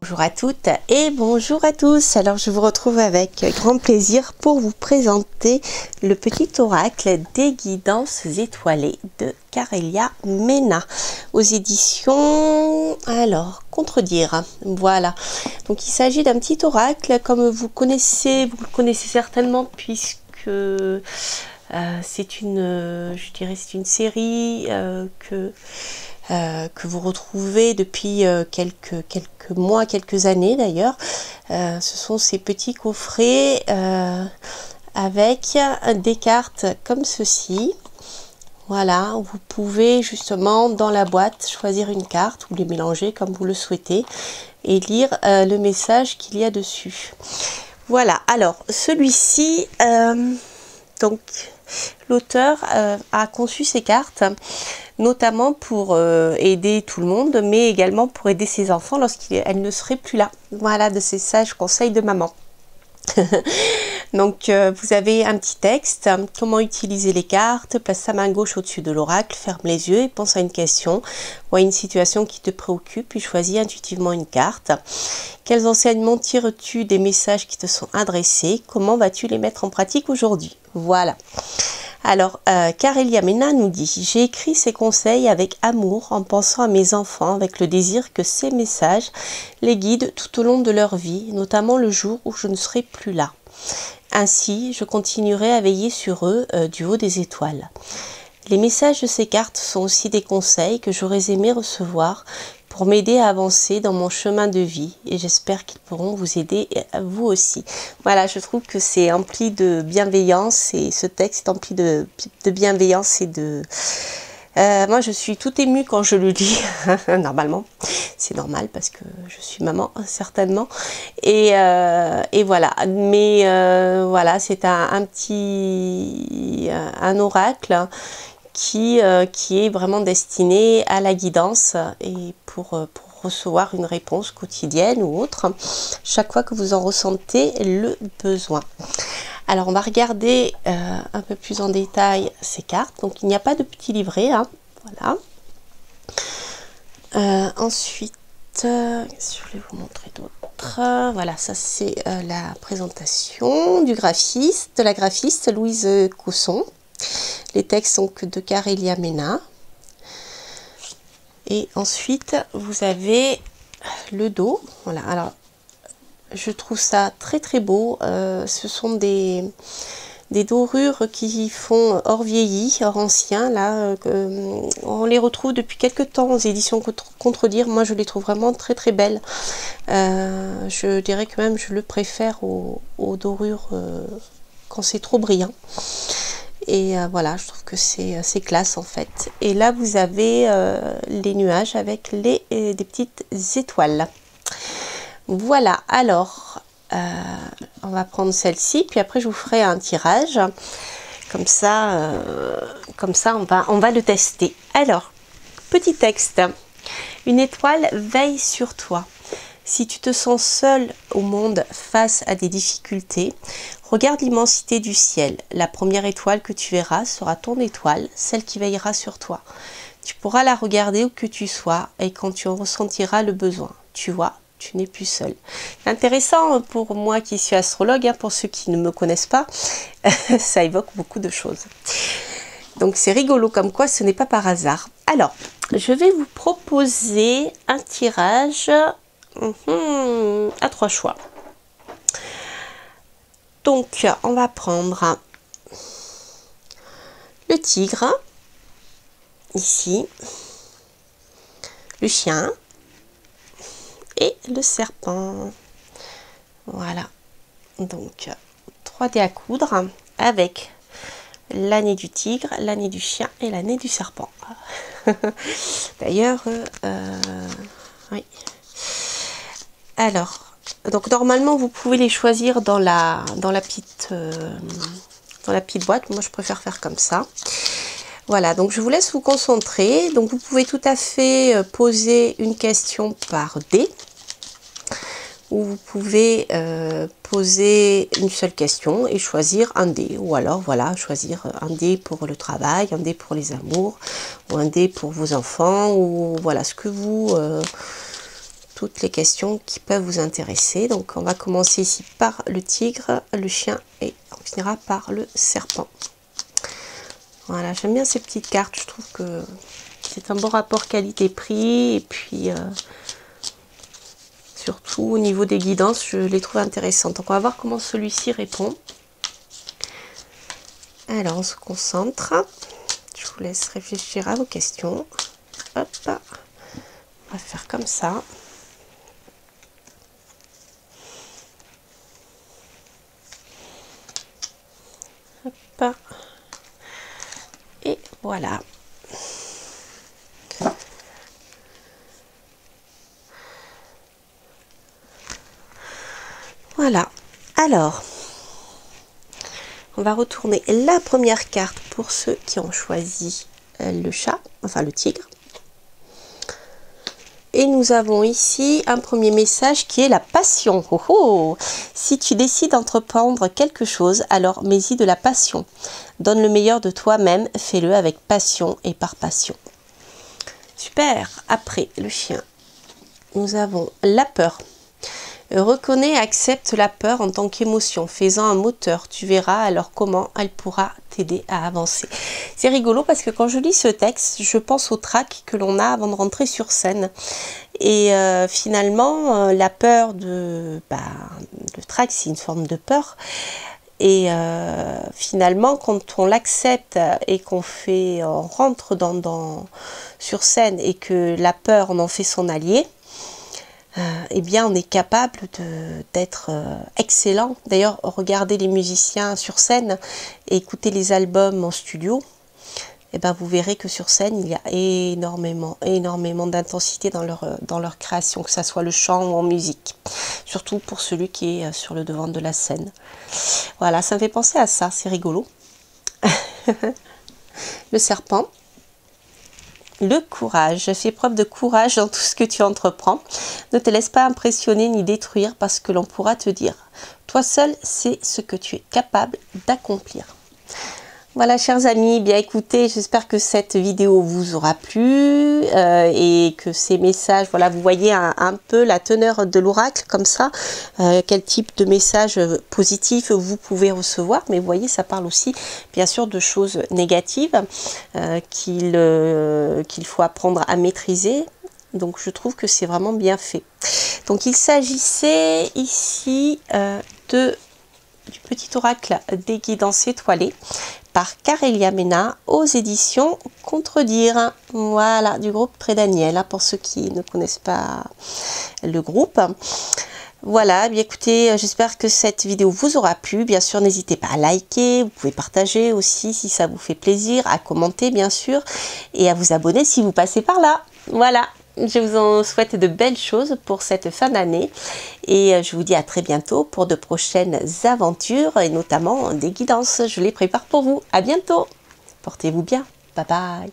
Bonjour à toutes et bonjour à tous. Alors je vous retrouve avec grand plaisir pour vous présenter le petit oracle des guidances étoilées de Carélia Mena aux éditions Contredire. Voilà. Donc il s'agit d'un petit oracle comme vous le connaissez certainement puisque c'est une série que vous retrouvez depuis quelques mois, quelques années d'ailleurs. Ce sont ces petits coffrets avec des cartes comme ceci. Voilà, vous pouvez justement dans la boîte choisir une carte ou les mélanger comme vous le souhaitez et lire le message qu'il y a dessus. Voilà, alors celui-ci, donc l'auteur a conçu ces cartes notamment pour aider tout le monde, mais également pour aider ses enfants lorsqu'elle ne serait plus là. Voilà, de ces sages conseils de maman. Donc vous avez un petit texte, comment utiliser les cartes, place sa main gauche au-dessus de l'oracle, ferme les yeux et pense à une question ou à une situation qui te préoccupe, puis choisis intuitivement une carte. Quels enseignements tires-tu des messages qui te sont adressés? Comment vas-tu les mettre en pratique aujourd'hui? Voilà. Alors, Carélia Mena nous dit « J'ai écrit ces conseils avec amour en pensant à mes enfants avec le désir que ces messages les guident tout au long de leur vie, notamment le jour où je ne serai plus là. Ainsi, je continuerai à veiller sur eux du haut des étoiles. Les messages de ces cartes sont aussi des conseils que j'aurais aimé recevoir pour m'aider à avancer dans mon chemin de vie et j'espère qu'ils pourront vous aider vous aussi. » Voilà, je trouve que c'est empli de bienveillance et ce texte est empli de bienveillance et de... moi, je suis tout émue quand je le lis, normalement. C'est normal parce que je suis maman, certainement. Et voilà. Mais voilà, c'est un oracle qui est vraiment destiné à la guidance et pour recevoir une réponse quotidienne ou autre, chaque fois que vous en ressentez le besoin. Alors on va regarder un peu plus en détail ces cartes. Donc il n'y a pas de petit livret, hein. Voilà. Ensuite, qu'est-ce que je vais vous montrer d'autre? Voilà, ça c'est la présentation de la graphiste Louise Cosson. Les textes sont de Carélia Mena. Et ensuite, vous avez le dos. Voilà, alors je trouve ça très très beau. Ce sont des dorures qui font hors vieilli, hors ancien. Là, on les retrouve depuis quelques temps aux éditions Contredire. Moi, je les trouve vraiment très très belles. Je dirais que même je le préfère aux dorures quand c'est trop brillant. Et voilà, je trouve que c'est classe en fait. Et là, vous avez les nuages avec des petites étoiles. Voilà, alors, on va prendre celle-ci, puis après je vous ferai un tirage. Comme ça on va le tester. Alors, petit texte. Une étoile veille sur toi. Si tu te sens seul au monde face à des difficultés, regarde l'immensité du ciel. La première étoile que tu verras sera ton étoile, celle qui veillera sur toi. Tu pourras la regarder où que tu sois et quand tu en ressentiras le besoin. Tu vois, tu n'es plus seul. Intéressant pour moi qui suis astrologue, hein, pour ceux qui ne me connaissent pas, ça évoque beaucoup de choses. Donc c'est rigolo comme quoi ce n'est pas par hasard. Alors, je vais vous proposer un tirage à 3 choix. Donc, on va prendre le tigre, ici, le chien et le serpent. Voilà. Donc, 3 dés à coudre avec l'année du tigre, l'année du chien et l'année du serpent. D'ailleurs, oui. Alors, donc normalement vous pouvez les choisir dans la petite boîte. Moi je préfère faire comme ça. Voilà, donc je vous laisse vous concentrer. Donc vous pouvez tout à fait poser une question par dé. Ou vous pouvez poser une seule question et choisir un dé. Ou alors voilà, choisir un dé pour le travail, un dé pour les amours, ou un dé pour vos enfants, ou voilà ce que vous toutes les questions qui peuvent vous intéresser. Donc on va commencer ici par le tigre, le chien et on finira par le serpent. Voilà, j'aime bien ces petites cartes, je trouve que c'est un bon rapport qualité-prix et puis surtout au niveau des guidances, je les trouve intéressantes. Donc on va voir comment celui-ci répond. Alors on se concentre, je vous laisse réfléchir à vos questions. Hop, on va faire comme ça. Hop. Et voilà. Voilà. Alors, on va retourner la première carte pour ceux qui ont choisi le chat, enfin le tigre. Et nous avons ici un premier message qui est la passion. Oh oh! Si tu décides d'entreprendre quelque chose, alors mets-y de la passion. Donne le meilleur de toi-même, fais-le avec passion et par passion. Super! Après, le chien. Nous avons la peur. Reconnais et accepte la peur en tant qu'émotion. Fais-en un moteur. Tu verras alors comment elle pourra t'aider à avancer. C'est rigolo parce que quand je lis ce texte, je pense au trac que l'on a avant de rentrer sur scène. Et finalement, la peur le trac, c'est une forme de peur. Et finalement, quand on l'accepte et qu'on rentre sur scène et que la peur, on en fait son allié, eh bien on est capable d'être excellent. D'ailleurs, regardez les musiciens sur scène et écoutez les albums en studio, et ben vous verrez que sur scène il y a énormément d'intensité dans leur création, que ça soit le chant ou en musique, surtout pour celui qui est sur le devant de la scène. Voilà, ça me fait penser à ça, c'est rigolo. Le serpent. Le courage. Fais preuve de courage dans tout ce que tu entreprends. Ne te laisse pas impressionner ni détruire parce que l'on pourra te dire. Toi seul, c'est ce que tu es capable d'accomplir. Voilà, chers amis, bien écoutez, j'espère que cette vidéo vous aura plu et que ces messages, voilà, vous voyez un peu la teneur de l'oracle comme ça, quel type de message positif vous pouvez recevoir, mais vous voyez, ça parle aussi bien sûr de choses négatives qu'il faut apprendre à maîtriser. Donc je trouve que c'est vraiment bien fait. Donc il s'agissait ici du petit oracle des guidances étoilées par Carélia Mena aux éditions Contredire. Voilà, du groupe Pré Daniel, pour ceux qui ne connaissent pas le groupe. Voilà, bien écoutez, j'espère que cette vidéo vous aura plu. Bien sûr, n'hésitez pas à liker, vous pouvez partager aussi si ça vous fait plaisir, à commenter bien sûr, et à vous abonner si vous passez par là. Voilà. Je vous en souhaite de belles choses pour cette fin d'année et je vous dis à très bientôt pour de prochaines aventures et notamment des guidances. Je les prépare pour vous. À bientôt. Portez-vous bien. Bye bye.